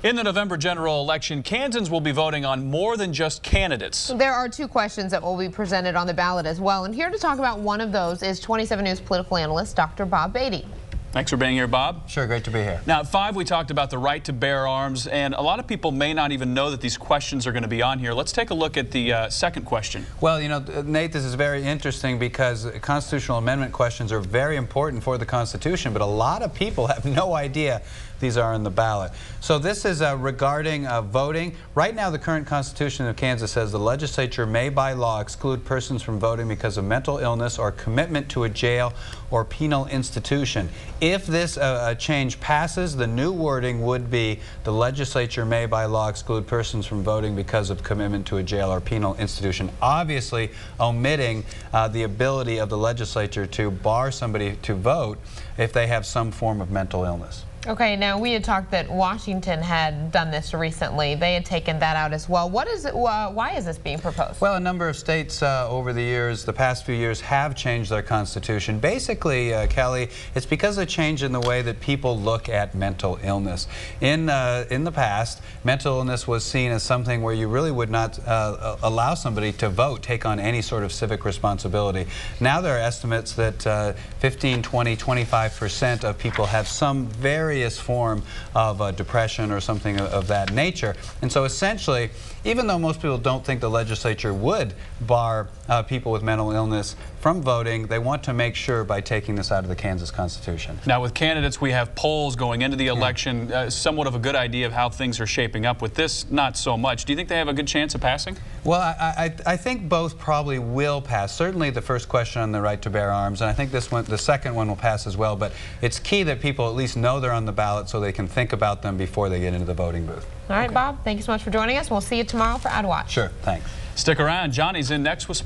In the November general election, Kansans will be voting on more than just candidates. There are two questions that will be presented on the ballot as well. And here to talk about one of those is 27 News political analyst Dr. Bob Beatty. Thanks for being here, Bob. Sure, great to be here. Now, at 5, we talked about the right to bear arms, and a lot of people may not even know that these questions are going to be on here. Let's take a look at the second question. Well, you know, Nate, this is very interesting because constitutional amendment questions are very important for the Constitution, but a lot of people have no idea these are on the ballot. So this is regarding voting. Right now, the current Constitution of Kansas says the legislature may by law exclude persons from voting because of mental illness or commitment to a jail or penal institution. If this change passes, the new wording would be the legislature may by law exclude persons from voting because of commitment to a jail or penal institution, obviously omitting the ability of the legislature to bar somebody to vote if they have some form of mental illness. Okay, now we had talked that Washington had done this recently. They had taken that out as well. What is it? Why is this being proposed? Well, a number of states over the years, the past few years, have changed their constitution. Basically, Kelly, it's because of a change in the way that people look at mental illness. In the past, mental illness was seen as something where you really would not allow somebody to vote, take on any sort of civic responsibility. Now there are estimates that 15, 20, 25% of people have some very form of depression or something of that nature. And so essentially, even though most people don't think the legislature would bar people with mental illness from voting, they want to make sure by taking this out of the Kansas Constitution. Now with candidates, we have polls going into the election, somewhat of a good idea of how things are shaping up. With this, not so much. Do you think they have a good chance of passing? Well, I think both probably will pass. Certainly the first question on the right to bear arms, and I think this one, the second one will pass as well, but it's key that people at least know they're on the ballot so they can think about them before they get into the voting booth. All right, Bob, thank you so much for joining us. We'll see you tomorrow for Ad Watch. Sure, thanks. Stick around. Johnny's in next with sports.